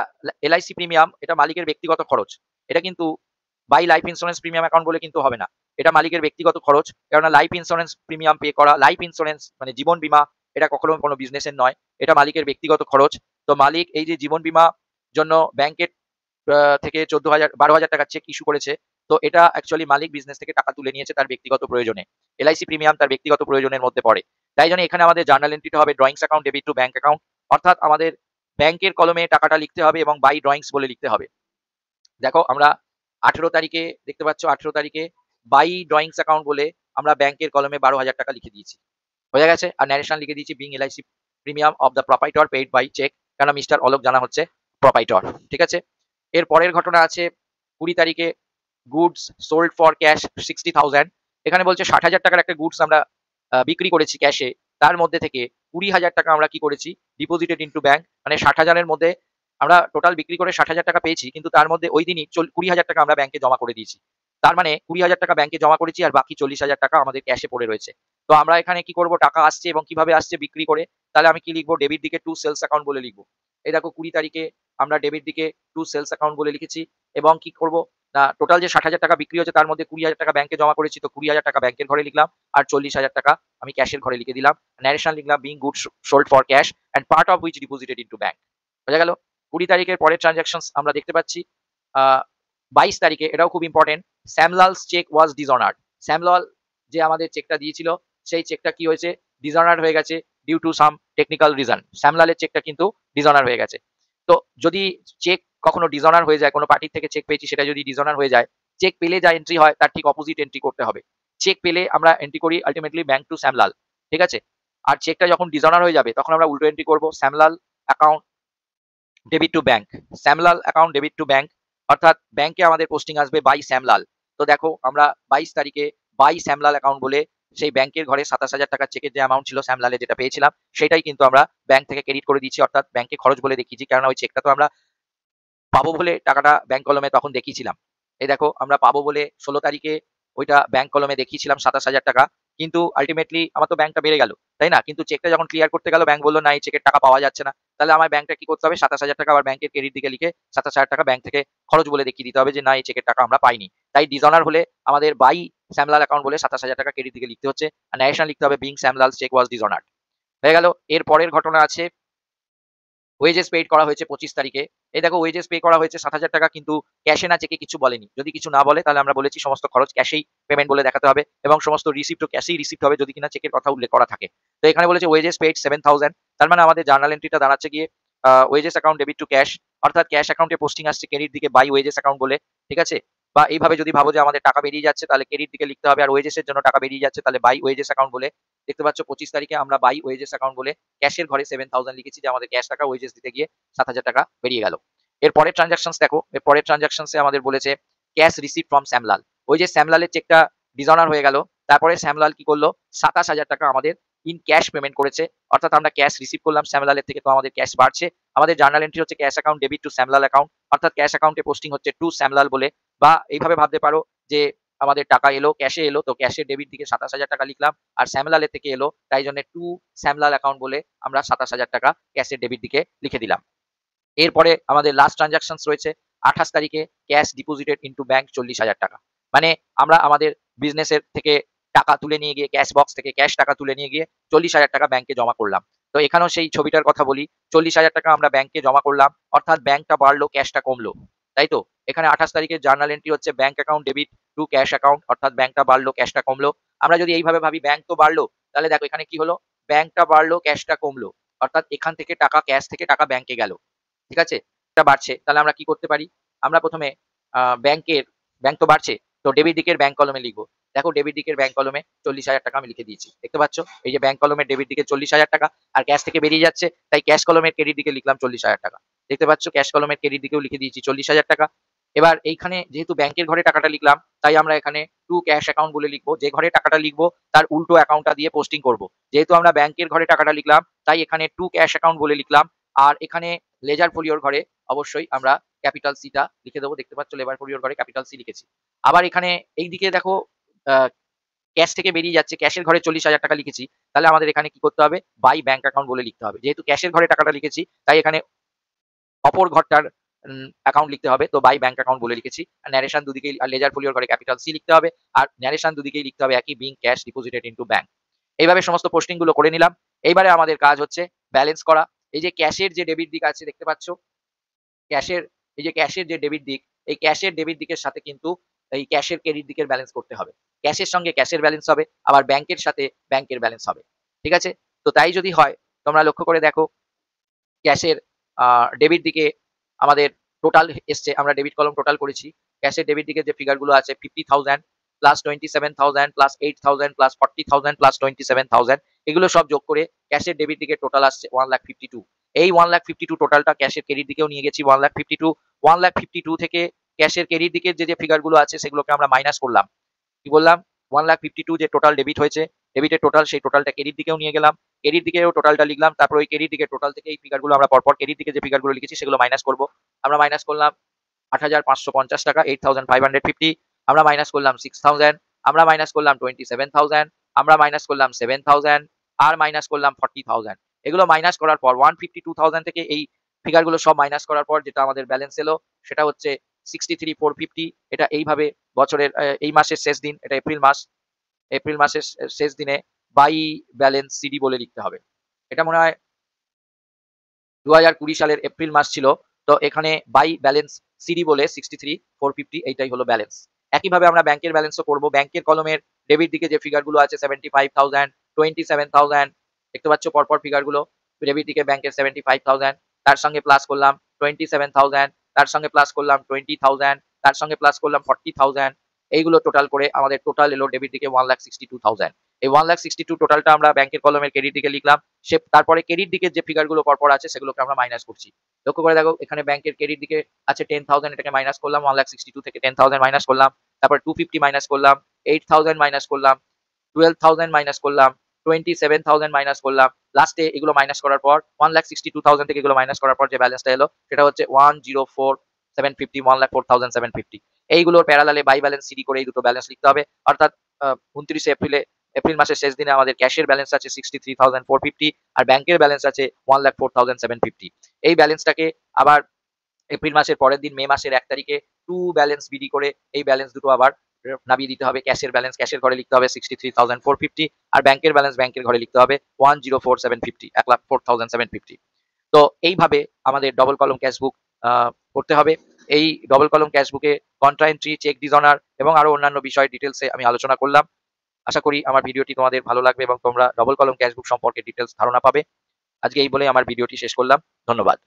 এলআইসি প্রিমিয়াম, এটা মালিকের ব্যক্তিগত খরচ। এটা কিন্তু by life insurance premium account বলে কিন্তু হবে না। এটা মালিকের ব্যক্তিগত খরচ, কেননা লাইফ ইন্স্যুরেন্স প্রিমিয়াম পে করা, লাইফ ইন্স্যুরেন্স মানে জীবন বীমা, এটা কখনো কোনো বিজনেসের নয়, এটা মালিকের ব্যক্তিগত খরচ। তো মালিক এই যে জীবন বীমা জন্য ব্যাংকের থেকে 12,000 টাকার চেক ইস্যু করেছে, তো এটা অ্যাকচুয়ালি মালিক বিজনেস থেকে টাকা তুলে নিয়েছে তার ব্যক্তিগত প্রয়োজনে। এলআইসি প্রিমিয়াম তার ব্যক্তিগত প্রয়োজনের মধ্যে পড়ে। তাই জন্য এখানে আমাদের জার্নাল এন্ট্রিটা হবে drawings account debit to bank account, অর্থাৎ আমাদের ব্যাংকের কলমে টাকাটা লিখতে হবে এবং বাই ড্রয়িংস বলে লিখতে হবে। দেখো আমরা 18 তারিখে দেখতে পাচ্ছ, 18 তারিখে বাই ড্রয়িংস অ্যাকাউন্ট বলে আমরা ব্যাংকের কলমে 12,000 টাকা লিখে দিয়েছি। হয়ে গেছে? আর ন্যারেশন লিখে দিয়েছি being LIC premium of the proprietor paid by cheque, কেন মিস্টার অলোক জানা হচ্ছে প্রপাইটর। ঠিক আছে? এর পরের ঘটনা আছে 20 তারিখে গুডস সোল্ড ফর ক্যাশ 60,000। এখানে বলছে 60,000 টাকার একটা গুডস আমরা বিক্রি করেছি ক্যাশে, তার মধ্যে থেকে 20,000 টাকা আমরা কি করেছি? ডিপোজিটেড ইনটু ব্যাংক, মানে 60,000 এর মধ্যে আমরা টোটাল বিক্রি করে 60,000 টাকা পেয়েছি, কিন্তু তার মধ্যে ওই দিনই 20,000 টাকা আমরা ব্যাংকে জমা করে দিয়েছি। তার মানে 20,000 টাকা ব্যাংকে জমা করেছি আর বাকি 40,000 টাকা আমাদের ক্যাশে পড়ে রয়েছে। তো আমরা এখানে কি করব? টাকা আসছে এবং কিভাবে আসছে? বিক্রি করে। তাহলে আমি কি লিখবো? ডেবিট দিকে টু সেলস অ্যাকাউন্ট বলে লিখবো। এই দেখো 20 তারিখে আমরা ডেবিট দিকে টু সেলস অ্যাকাউন্ট বলে লিখেছি এবং কি করব না, টোটাল যে 60,000 টাকা বিক্রি হয়েছে তার মধ্যে 20,000 টাকা ব্যাংকে জমা করেছি, তো 20,000 টাকা ব্যাংকের ঘরে লিখলাম আর 40,000 টাকা আমি ক্যাশের ঘরে লিখে দিলাম। ন্যারেশন লিখলাম being goods sold for cash and part of which deposited into bank. বোঝা গেল? 20 তারিখের পরের ট্রানজাকশনস আমরা দেখতে পাচ্ছি 22 তারিখে, এটাও খুব ইম্পর্টেন্ট, স্যামলালস চেক ওয়াজ ডিসঅনার্ড। স্যামলাল যে আমাদের চেকটা দিয়েছিল সেই চেকটা কি হয়েছে? ডিসঅনার্ড হয়ে গেছে due to some technical reason. স্যামলালের চেকটা কিন্তু ডিসঅনার হয়ে গেছে। তো যদি চেক কখনো ডিসঅনার হয়ে যায়, কোনো পার্টির থেকে চেক পেয়েছি সেটা যদি ডিসঅনার হয়ে যায়, চেক পেলে যা এন্ট্রি হয় তার ঠিক অপোজিট এন্ট্রি করতে হবে। চেক পেলে আমরা এন্ট্রি করি আলটিমেটলি ব্যাংক টু শ্যামলাল। ঠিক আছে? আর চেকটা যখন ডিসঅনার হয়ে যাবে তখন আমরা উল্টো এন্ট্রি করব Shyamlal account debit to bank, Shyamlal account debit to bank, অর্থাৎ ব্যাংকে আমাদের পোস্টিং আসবে বাই শ্যামলাল। তো দেখো আমরা 22 তারিখে বাই শ্যামলাল অ্যাকাউন্ট বলে সেই ব্যাংকের ঘরে 27,000 টাকার চেকের যে অ্যামাউন্ট ছিল শ্যামলালে যেটা পেয়েছিলাম সেটাই কিন্তু আমরা ব্যাংক থেকে ক্রেডিট করে দিচ্ছি, অর্থাৎ ব্যাংকে খরচ বলে দেখিয়েছি, কারণ ওই চেকটা তো আমরা পাবো বলে টাকাটা ব্যাংক কলমে তখন দেখিয়েছিলাম। এই দেখো আমরা পাবো বলে 16 তারিখে ওইটা ব্যাংক কলমে দেখিয়েছিলাম 27,000 টাকা, কিন্তু আলটিমেটলি আমার তো ব্যাংকটা বেড়ে গেল, তাই না? কিন্তু চেকটা যখন ক্লিয়ার করতে গেল ব্যাংক বলল না এই চেকের টাকা পাওয়া যাচ্ছে না। তাহলে আমার ব্যাংকটা কি করতে হবে? ২৭,০০০ টাকা আবার ব্যাংকের ক্রেডিট দিকে লিখে ২৭,০০০ টাকা ব্যাংক থেকে খরচ বলে দেখিয়ে দিতে হবে যে না এই চেকের টাকা আমরা পাইনি। তাই ডিসঅনার হলে আমাদের বাই শ্যামলাল অ্যাকাউন্ট বলে ২৭,০০০ টাকা ক্রেডিট দিকে লিখতে হচ্ছে। আর ন্যারেশন লিখতে হবে বিং শ্যামলালস চেক ওয়াজ ডিসঅনার্ড। হয়ে গেল। এর পরের ঘটনা আছে ওয়েজেস পেইড করা হয়েছে 25 তারিখে। এই দেখো ওয়েজেস পে করা হয়েছে ৭,০০০ টাকা কিন্তু ক্যাশে না চেকে কিছু বলেনি। যদি কিছু না বলে তাহলে আমরা বলেছি সমস্ত খরচ ক্যাশেই পেমেন্ট বলে দেখাতে হবে এবং সমস্ত রিসিপ্টও ক্যাশেই রিসিপ্ট হবে যদি কিনা চেকের কথা উল্লেখ করা থাকে। তো এখানে বলেছে ওয়েজেস পেইড 7,000 তার মানে আমাদের জার্নাল এন্ট্রিটা দাঁড়াচ্ছে গিয়ে wages account debit to cash অর্থাৎ ক্যাশ অ্যাকাউন্টে পোস্টিং আসছে ক্রেডিট দিকে বাই ওয়েজেস অ্যাকাউন্ট বলে। ঠিক আছে? বা এইভাবে যদি ভাবো যে আমাদের টাকা বেরিয়ে যাচ্ছে তাহলে ক্রেডিট দিকে লিখতে হবে আর ওয়েজেস এর জন্য টাকা বেরিয়ে যাচ্ছে তাহলে বাই ওয়েজেস অ্যাকাউন্ট বলে। দেখতে পাচ্ছ 25 তারিখে আমরা বাই ওয়েজেস অ্যাকাউন্ট বলে ক্যাশের ঘরে 7,000 লিখেছি যে আমাদের ক্যাশ টাকা ওয়েজেস দিতে গিয়ে ৭,০০০ টাকা বেরিয়ে গেল। এর পরের ট্রানজাকশনস দেখো। এর পরের ট্রানজাকশনসে আমাদের বলেছে ক্যাশ রিসিপ্ট ফ্রম শ্যামলাল। ওই যে শ্যামলালের চেকটা ডিসঅনার হয়ে গেল। তারপরে শ্যামলাল কি করলো? ২৭,০০০ টাকা আমাদের ইন ক্যাশ পেমেন্ট করেছে। অর্থাৎ আমরা ক্যাশ রিসিভ করলাম শ্যামলালের থেকে তো আমাদের ক্যাশ বাড়ছে। আমাদের জার্নাল এন্ট্রি হচ্ছে cash account debit two Shyamlal account অর্থাৎ ক্যাশ অ্যাকাউন্টে পোস্টিং হচ্ছে টু শ্যামলাল বলে বা এইভাবে ভাবতে পারো যে আমাদের টাকা এলো ক্যাশে এলো তো ক্যাশের ডেবিট দিকে ২৭,০০০ টাকা লিখলাম আর শ্যামলালের থেকে এলো তাই জন্য টু শ্যামলাল অ্যাকাউন্ট বলে আমরা ২৭,০০০ টাকা ক্যাশের ডেবিট দিকে লিখে দিলাম। এরপরে আমাদের লাস্ট ট্রানজাকশনস রয়েছে ২৮ তারিখে ক্যাশ ডিপোজিটেড ইনটু ব্যাংক ৪০,০০০ টাকা। মানে আমরা আমাদের বিজনেসের থেকে টাকা তুলে নিয়ে গিয়ে ক্যাশ বক্স থেকে ক্যাশ টাকা তুলে নিয়ে গিয়ে ৪০,০০০ টাকা ব্যাংকে জমা করলাম। তো এখানেও সেই ছবিটার কথা বলি। ৪০,০০০ টাকা আমরা ব্যাংকে জমা করলাম অর্থাৎ ব্যাংকটা বাড়লো ক্যাশটা কমলো। তাই তো? এখানে ২৮ তারিখের জার্নাল এন্ট্রি হচ্ছে bank account debit to cash account অর্থাৎ ব্যাংকটা বাড়লো ক্যাশটা কমলো। আমরা যদি এইভাবে ভাবি ব্যাংক তো বাড়লো তাহলে দেখো এখানে কি হলো? ব্যাংকটা বাড়লো ক্যাশটা কমলো। অর্থাৎ এখান থেকে টাকা ক্যাশ থেকে টাকা ব্যাংকে গেল। ঠিক আছে? এটা বাড়ছে। তাহলে আমরা কি করতে পারি? আমরা ১ম এ ব্যাংক তো বাড়ছে। তো ডেবিট দিকের ব্যাংক কলমে লিখব। দেখো ডেবিট দিকের ব্যাংক কলমে ৪০,০০০ টাকা আমি লিখে দিয়েছি। দেখতে পাচ্ছ? এই যে ব্যাংক কলমের ডেবিট দিকে ৪০,০০০ টাকা আর ক্যাশ থেকে বেরিয়ে যাচ্ছে। তাই ক্যাশ কলমের ক্রেডিট দিকে লিখলাম ৪০,০০০ টাকা। দেখতে পাচ্ছ? ক্যাশ কলমের ক্রেডিট দিকেও লিখে দিয়েছি ৪০,০০০ টাকা। এবার এইখানে যেহেতু ব্যাংকের ঘরে টাকাটা লিখলাম, তাই আমরা এখানে টু ক্যাশ অ্যাকাউন্ট বলে লিখব। যে ঘরে টাকাটা লিখব তার উল্টো অ্যাকাউন্টটা দিয়ে পোস্টিং করব। যেহেতু আমরা ব্যাংকের ঘরে টাকাটা লিখলাম, তাই এখানে টু ক্যাশ অ্যাকাউন্ট বলে লিখলাম। আর এখানে লেজার ফোলিওর ঘরে অবশ্যই আমরা ক্যাপিটাল সিটা লিখে দেবো। দেখতে পাচ্ছ লেবার ফোলিওর ঘরে ক্যাপিটাল সি লিখেছি। আবার এখানে এইদিকে দেখো আ ক্যাশ থেকে বেরিয়ে যাচ্ছে। ক্যাশের ঘরে ৪০,০০০ টাকা লিখেছি। তাহলে আমাদের এখানে কি করতে হবে? বাই ব্যাংক অ্যাকাউন্ট বলে লিখতে হবে। যেহেতু ক্যাশের ঘরে টাকাটা লিখেছি, তাই এখানে অপর ঘরটার অ্যাকাউন্ট লিখতে হবে। তো বাই ব্যাংক অ্যাকাউন্ট বলে লিখেছি। আর ন্যারেশন দুদিকেই আর লেজার ফোলিওর ঘরে ক্যাপিটাল সি লিখতে হবে। আর ন্যারেশন দুদিকেই লিখতে হবে একই being cash deposited into bank. এইভাবে সমস্ত পোস্টিং গুলো করে নিলাম। এইবারে আমাদের কাজ হচ্ছে ব্যালেন্স করা। এই যে ক্যাশের যে ডেবিট দিক আছে দেখতে পাচ্ছ? ক্যাশের এই যে ক্যাশের যে ডেবিট দিক, এই ক্যাশের ডেবিট দিকের সাথে কিন্তু এই ক্যাশের ক্রেডিট দিকের ব্যালেন্স করতে হবে। ক্যাশের সঙ্গে ক্যাশের ব্যালেন্স হবে, আবার ব্যাংকের সাথে ব্যাংকের ব্যালেন্স হবে। ঠিক আছে? তো তাই যদি হয় তোমরা লক্ষ্য করে দেখো ক্যাশের আ ডেবিট দিকে আমাদের টোটাল এসছে। আমরা ডেবিট কলাম টোটাল করেছি। ক্যাশের ডেবিট দিকে যে ফিগার গুলো আছে 50,000 প্লাস 27,000 প্লাস 8,000 প্লাস 40,000 প্লাস 27,000 এগুলো সব যোগ করে ক্যাশের ডেবিট দিকে টোটাল আসছে 1,52,000 এই 1,52,000 টোটালটা ক্যাশের ক্রেডিট দিকেও নিয়ে গেছি 1,52,000 1,52,000 থেকে ক্যাশের ক্রেডিট দিকের যে ফিগার গুলো আছে সেগুলোকে আমরা মাইনাস করলাম। কি বললাম? 1,52,000 যে টোটাল ডেবিট হয়েছে, ডেবিটের টোটাল সেই টোটালটা ক্রেডিট দিকেও নিয়ে গেলাম। ক্রেডিট দিকেও টোটালটা লিখলাম। তারপর ওই ক্রেডিট দিকের টোটাল থেকে এই ফিগার গুলো আমরা পরপর ক্রেডিট দিকে যে ফিগার গুলো লিখেছি সেগুলো মাইনাস করব। আমরা মাইনাস করলাম ৮,৫৫০ টাকা 8,550 আমরা মাইনাস করলাম 6,000 আমরা মাইনাস করলাম 27,000 আমরা মাইনাস করলাম 7,000 আর মাইনাস করলাম 40,000 এগুলো মাইনাস করার পর 152,000 থেকে এই ফিগার গুলো সব মাইনাস করার পর যেটা আমাদের ব্যালেন্স এলো সেটা হচ্ছে 63,450 এটা এইভাবে বছরের এই মাসের শেষ দিন এটা এপ্রিল মাস। এপ্রিল মাসের শেষ দিনে বাই ব্যালেন্স সিডি বলে লিখতে হবে। এটা মনে হয় ২০২০ সালের এপ্রিল মাস ছিল। তো এখানে বাই ব্যালেন্স সিডি বলে 63,450 এইটাই হলো ব্যালেন্স। একইভাবে আমরা ব্যাংকের ব্যালেন্সও করব। ব্যাংকের কলমের ডেবিট দিকে যে ফিগার গুলো আছে 75,000 27,000 দেখতে পাচ্ছ পরপর ফিগার গুলো। ডেবিট দিকে ব্যাংকের 75,000 তার সঙ্গে প্লাস করলাম 27,000 তার সঙ্গে প্লাস করলাম 20,000 তার সঙ্গে প্লাস করলাম 40,000 এইগুলো টোটাল করে আমাদের টোটাল এলো ডেবিট দিকে 1,62,000 এই 1,62,000 টোটালটা আমরা ব্যাংকের কলমের ক্রেডিট দিকে লিখলাম। তারপরে ক্রেডিট দিকের যে ফিগার গুলো পরপর আছে সেগুলোকে আমরা মাইনাস করছি। লক্ষ্য করে দেখো এখানে ব্যাংকের ক্রেডিট দিকে আছে 10,000 এটাকে মাইনাস করলাম 1,62,000 থেকে 10,000 মাইনাস করলাম। তারপর 250 মাইনাস করলাম 8,000 মাইনাস করলাম 12,000 মাইনাস করলাম 27,000 মাইনাস করলাম। লাস্টে এগুলো মাইনাস করার পর 1,62,000 থেকে এগুলো মাইনাস করার পর যে ব্যালেন্সটা এলো সেটা হচ্ছে 1,04,750 1,04,750 এইগুলোর প্যারালালে বাই ব্যালেন্স সিডি করে এই দুটো ব্যালেন্স লিখতে হবে। অর্থাৎ 29 এপ্রিলে এপ্রিল মাসের শেষ দিনে আমাদের ক্যাশের ব্যালেন্স আছে 63,450 আর ব্যাংকের ব্যালেন্স আছে 1,04,750। এই ব্যালেন্সটাকে আবার এপ্রিল মাসের পরের দিন মে মাসের 1 তারিখে টু ব্যালেন্স বিডি করে এই ব্যালেন্স দুটো আবার নামিয়ে দিতে হবে। ক্যাশের ব্যালেন্স ক্যাশের ঘরে লিখতে হবে 63,450 আর ব্যাংকের ব্যালেন্স ব্যাংকের ঘরে লিখতে হবে 1,04,750 1,04,750। তো এইভাবে আমাদের ডবল কলম ক্যাশবুক করতে হবে। এই ডবল কলম ক্যাশবুকে কন্ট্রা এন্ট্রি, চেক ডিসঅনার এবং আরো অন্যান্য বিষয় ডিটেলসে আমি আলোচনা করলাম। আশা করি আমার ভিডিওটি তোমাদের ভালো লাগবে এবং তোমরা ডবল কলম ক্যাশবুক সম্পর্কে ডিটেলস ধারণা পাবে। আজকে এই বলে আমার ভিডিওটি শেষ করলাম। ধন্যবাদ।